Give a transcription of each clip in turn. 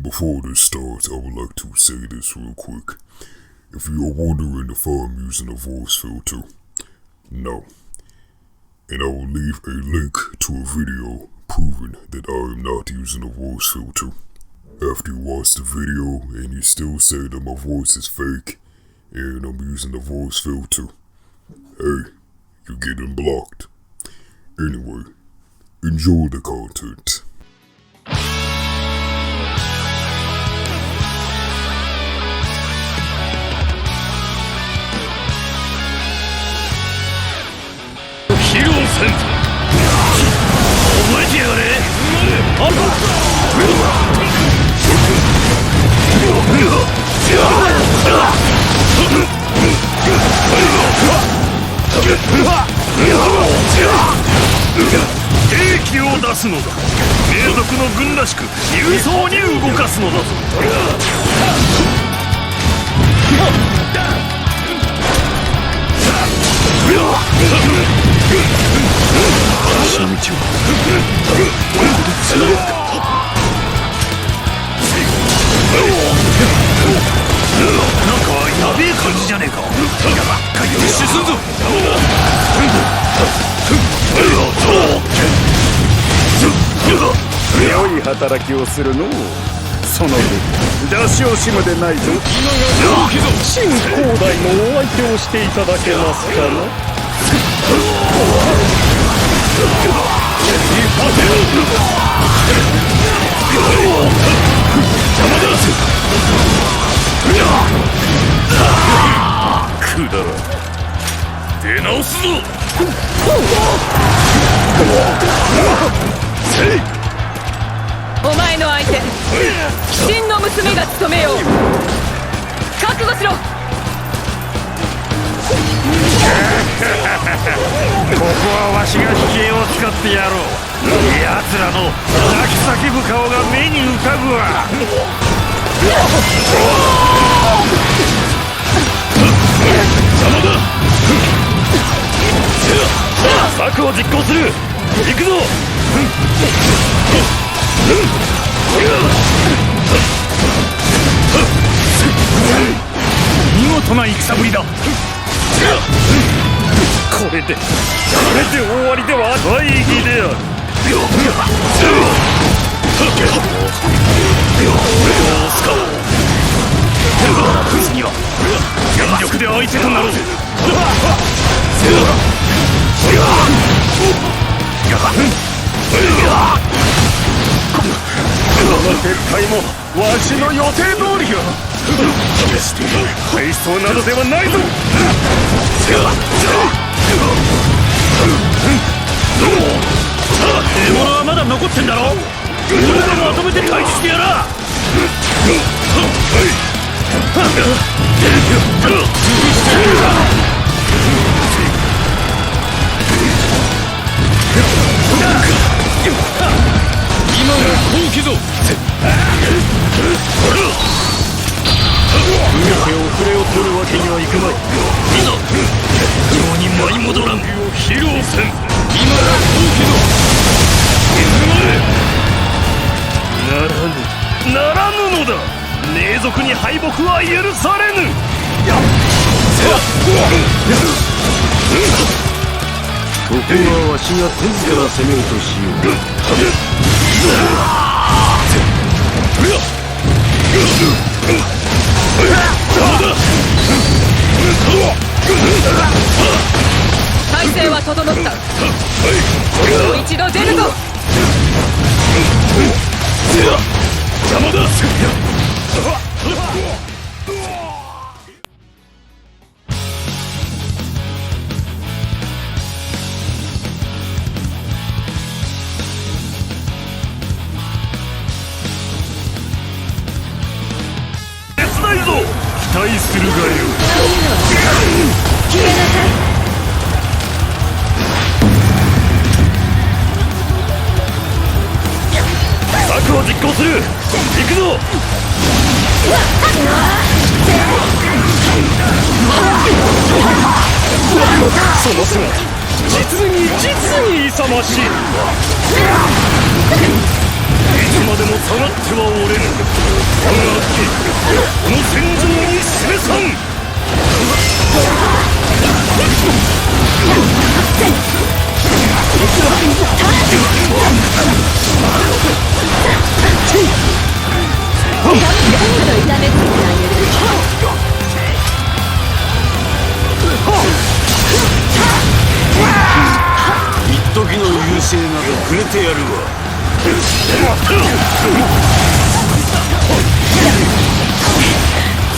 Before this starts, I would like to say this real quick. If you are wondering if I'm using a voice filter, no. And I will leave a link to a video proving that I am not using a voice filter. After you watch the video and you still say that my voice is fake and I'm using a voice filter, hey, you're getting blocked. Anyway, enjoy the content.兵器を出すのだ。名族の軍らしく勇壮に動かすのだぞ。死ぬ道はここでつながった。なんかやべえ感じじゃねえか。回転進むぞ。良い働きをするのう。その分出し惜しむでないぞ。新広大のお相手をしていただけますかな。くだら出直すぞ。お前の相手、鬼神の娘が務めよう。覚悟しろ。ここはわしが秘剣を使ってやろう。奴らの泣き叫ぶ顔が目に浮かぶわ。邪魔だ。策を実行する。行くぞ。見事な戦ぶりだ。これで終わりでは大義である。次は全力で相手となろう。この撤退もわしの予定通りよ。決して敗走などではないぞ。獲物はまだ残ってんだろ。俺がまとめて退治してやら。今が好機ぞ。全てを触れを取るわけにはいくまい。いざ今日に舞い戻らんを披露せん。今が好機ぞ。ならぬのだ。名族に敗北は許されぬ。ここはわしが手ずから攻めようとしよう。体勢は整った。もう一度出るぞ。邪魔だ。期待するがよ。決めなさい。策を実行する。行くぞ。その姿実に勇ましい。いつまでも下がってはおれぬ。この戦場に示さん。一時の優勢などくれてやるわ。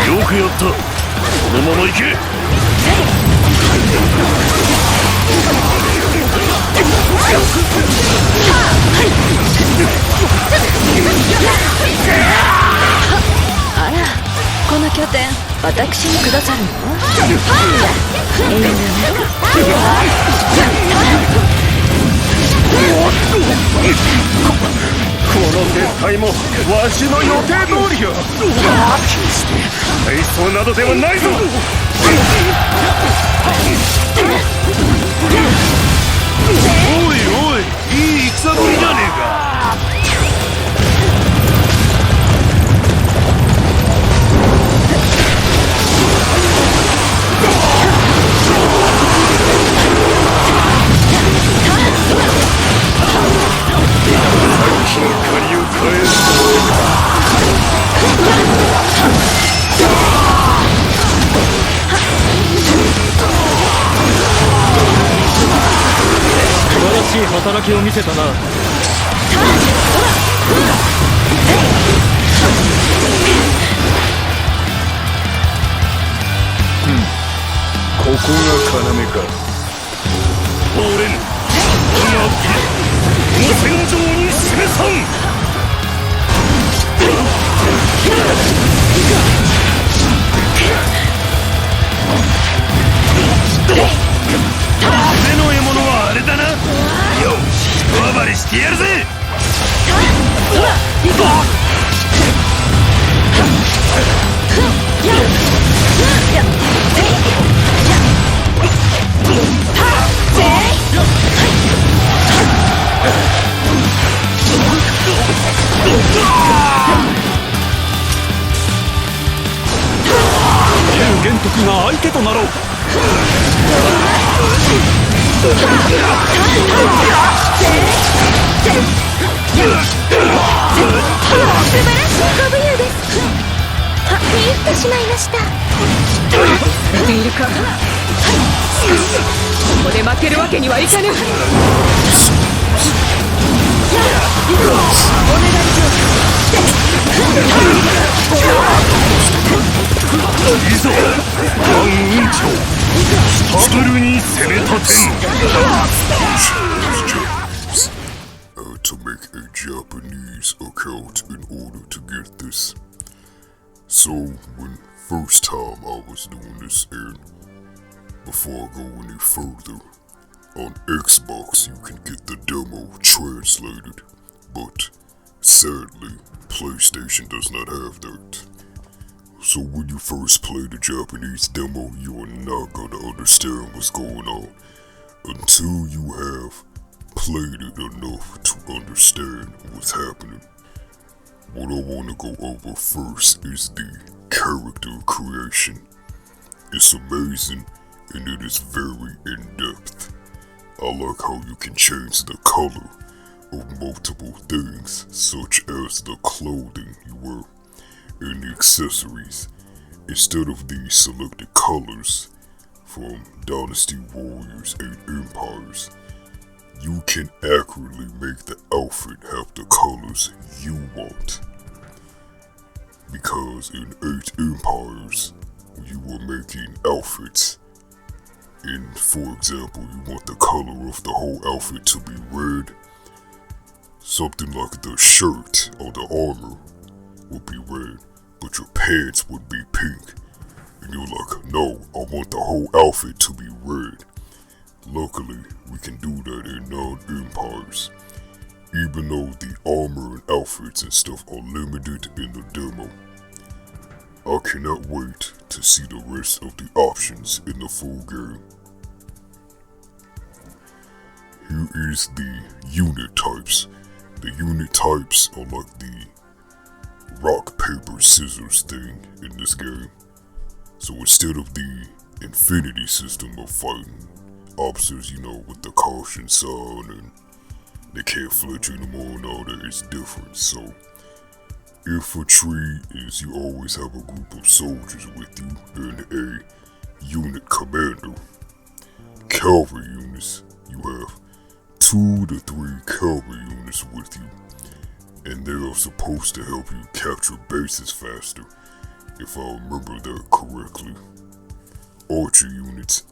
よくやった。このまま行け。あら、この拠点私にくださるの？この撤退もわしの予定通りよ。決して大層などではないぞ。おいおい、いい戦ぶりじゃねえか。借りを返す素晴らしい働きを見せたな。ここが要か。俺のこの戦場に示さん。俺の獲物はあれだな。よし、一暴れしてやるぜ。玄徳が相手となろう。素晴らしいご武勇です。見入ってしまいました。見ているか。しかしここで負けるわけにはいかぬ。お願いいざ万運長スタブルに攻め立てん。To make a Japanese account in order to get this. So when first time I was doing this, and before I go any further, on Xbox you can get the demo translated, but sadly PlayStation does not have that. So when you first play the Japanese demo, you are not gonna understand what's going on until you have played it enough to understand what's happening. What I want to go over first is the character creation. It's amazing and it is very in-depth. I like how you can change the color of multiple things, such as the clothing you wear and the accessories, instead of the selected colors from Dynasty Warriors and Empires. You can accurately make the outfit have the colors you want. Because in 8 Empires, you were making outfits, and for example, you want the color of the whole outfit to be red, something like the shirt or the armor would be red, but your pants would be pink. And you're like, no, I want the whole outfit to be red. Luckily, we can do that in non-empires, even though the armor and outfits and stuff are limited in the demo. I cannot wait to see the rest of the options in the full game. Here is the unit types. The unit types are like the rock, paper, scissors thing in this game. So instead of the infinity system of fighting officers, you know, with the caution sign and they can't flinch anymore and all that, it's different. So infantry is you always have a group of soldiers with you and a unit commander. Cavalry units, you have 2 to 3 cavalry units with you, and they are supposed to help you capture bases faster, if I remember that correctly. Archer units,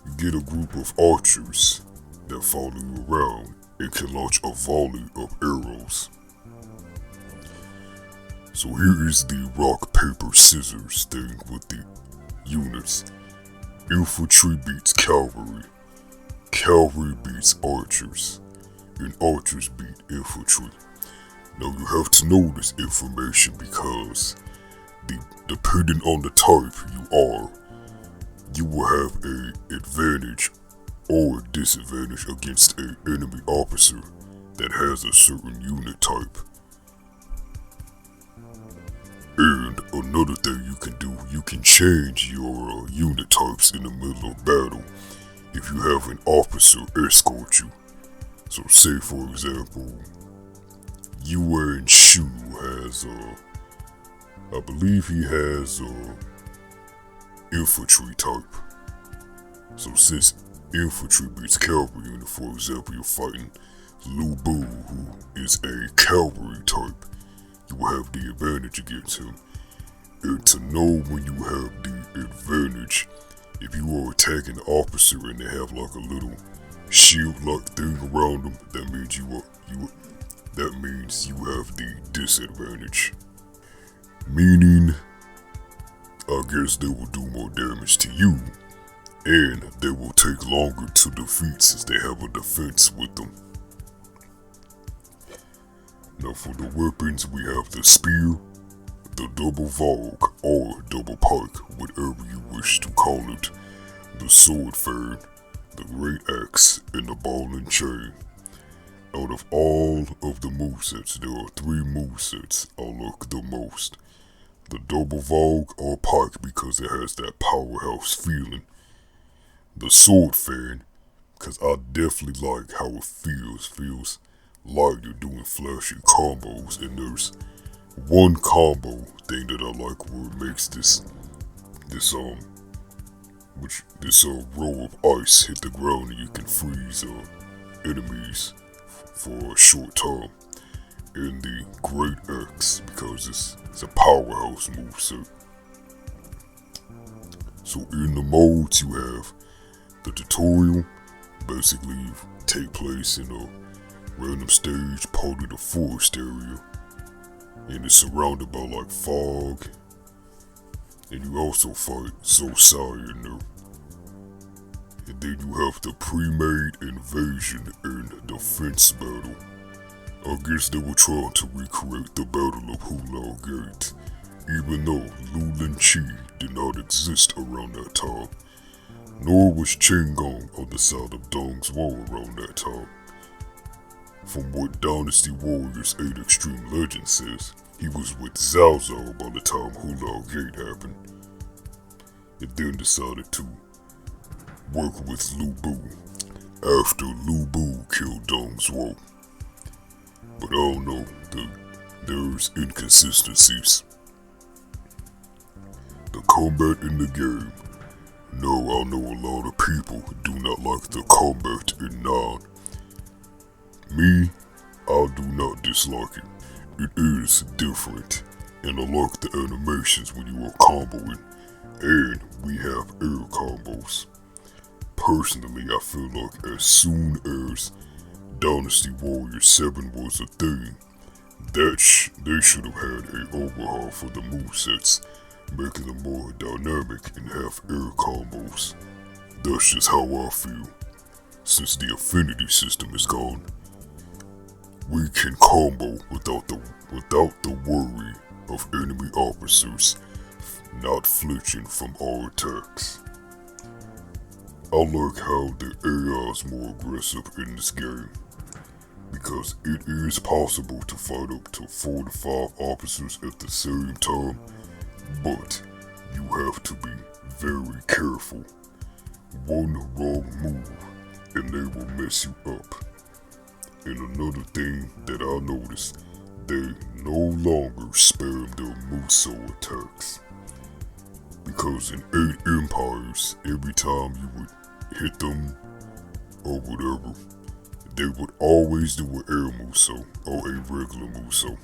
you get a group of archers that follow you around and can launch a volley of arrows. So here is the rock, paper, scissors thing with the units. Infantry beats cavalry. Cavalry beats archers. And archers beat infantry. Now you have to know this information because depending on the type you are, you will have an advantage or disadvantage against an enemy officer that has a certain unit type. And another thing you can do, you can change your unit types in the middle of battle if you have an officer escort you. So say for example, Yuan Shu has I believe he has infantry type. So since infantry beats cavalry unit, for example, you're fighting Lu Bu, who is a cavalry type, you will have the advantage against him. And to know when you have the advantage, if you are attacking the officer and they have like a little shield-like thing around them, that means you have the disadvantage. Meaning, I guess they will do more damage to you, and they will take longer to defeat since they have a defense with them. Now for the weapons, we have the spear, the double vogue, or double pike, whatever you wish to call it, the sword fan, the great axe, and the ball and chain. Out of all of the movesets, there are 3 movesets I like the most. The double vogue or pike because it has that powerhouse feeling. The sword fan, because I definitely like how it feels. Feels like you're doing flashy combos, and there's one combo thing that I like where it makes this row of ice hit the ground and you can freeze enemies for a short time. And the great axe because it's a powerhouse moveset. So in the modes you have the tutorial, basically take place in a random stage part of the forest area, and it's surrounded by like fog, and you also fight Zosai in there. And then you have the pre-made invasion and defense battle. I guess they were trying to recreate the Battle of Hulao Gate, even though Lulin Chi did not exist around that time, nor was Chenggong on the side of Dong's wall around that time. From what Dynasty Warriors 8 Extreme Legend says, he was with Zhao Zhao by the time Hulao Gate happened, and then decided to work with Lu Bu after Lu Bu killed Dong's wall. But I don't know, there's inconsistencies. The combat in the game. No, I know a lot of people do not like the combat in 9. Me, I do not dislike it. It is different, and I like the animations when you are comboing, and we have air combos. Personally, I feel like as soon as Dynasty Warriors 7 was a thing, they should have had an overhaul for the movesets, making them more dynamic and have air combos. That's just how I feel. Since the affinity system is gone, we can combo without the worry of enemy officers not flinching from our attacks. I like how the AI is more aggressive in this game, because it is possible to fight up to 4 to 5 officers at the same time, but you have to be very careful. One wrong move and they will mess you up. And another thing that I noticed, they no longer spam their Muso attacks. Because in 8 Empires, every time you would hit them or whatever, they would always do an air Muso or a regular Muso.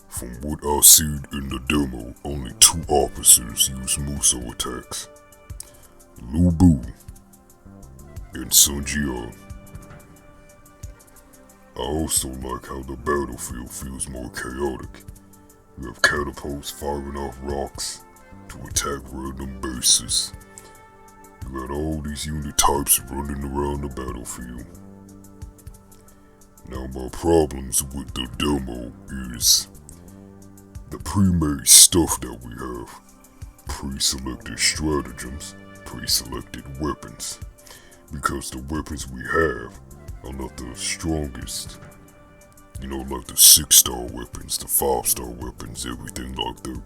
From what I seen in the demo, only 2 officers use Muso attacks. Lu Bu and Sun Jian. I also like how the battlefield feels more chaotic. You have catapults firing off rocks to attack random bases. You got all these unit types running around the battlefield. Now my problems with the demo is the pre-made stuff that we have. Pre-selected stratagems, pre-selected weapons. Because the weapons we have are not the strongest. You know, like the 6-star weapons, the 5-star weapons, everything like that.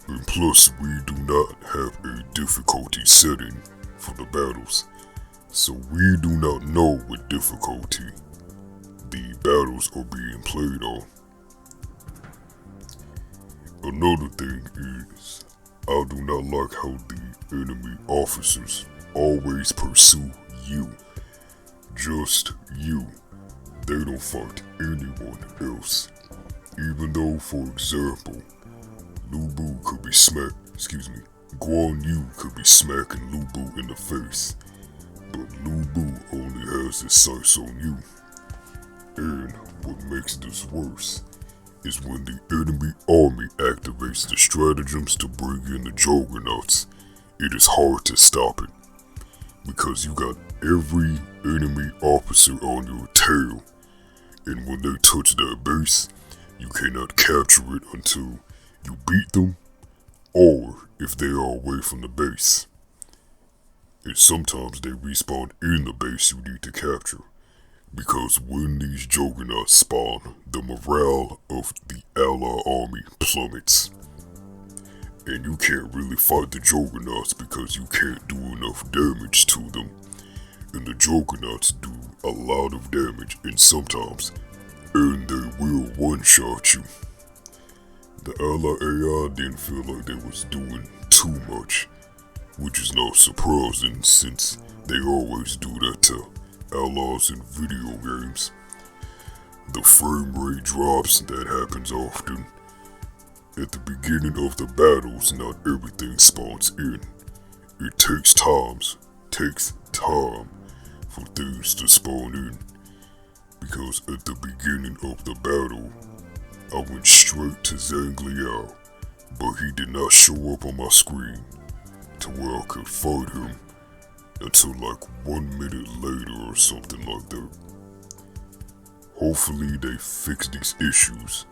And plus, we do not have a difficulty setting for the battles. So we do not know what difficulty the battles are being played on. Another thing is, I do not like how the enemy officers always pursue you. Just you. They don't fight anyone else. Even though, for example, Lu Bu could be Guan Yu could be smacking Lu Bu in the face. But Lu Bu only has his sights on you. And what makes this worse is when the enemy army activates the stratagems to bring in the juggernauts, it is hard to stop it. Because you got every enemy officer on your tail, and when they touch that base, you cannot capture it until you beat them, or if they are away from the base. And sometimes they respawn in the base you need to capture, because when these juggernauts spawn, the morale of the ally army plummets. And you can't really fight the juggernauts because you can't do enough damage to them. And the juggernauts do a lot of damage, and sometimes, and they will one-shot you. The ally AI didn't feel like they was doing too much, which is not surprising since they always do that to allies in video games. The framerate drops, that happens often. At the beginning of the battles, not everything spawns in. It takes time for things to spawn in. Because at the beginning of the battle, I went straight to Zhang Liao, but he did not show up on my screen to where I could fight him until like 1 minute later or something like that. Hopefully they fix these issues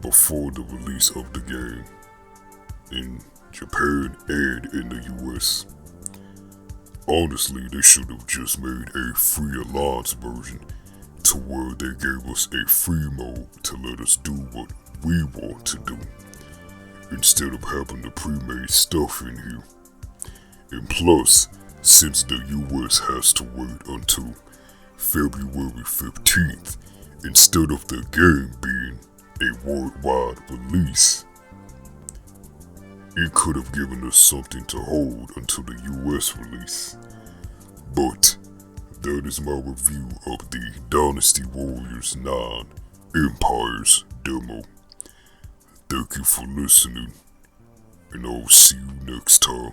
before the release of the game in Japan and in the US. Honestly, they should have just made a free alliance version to where they gave us a free mode to let us do what we want to do, instead of having the pre-made stuff in here. And plus, since the US has to wait until February 15th, instead of the game being a worldwide release, it could have given us something to hold until the US release. But that is my review of the Dynasty Warriors 9 Empires demo. Thank you for listening, and I'll see you next time.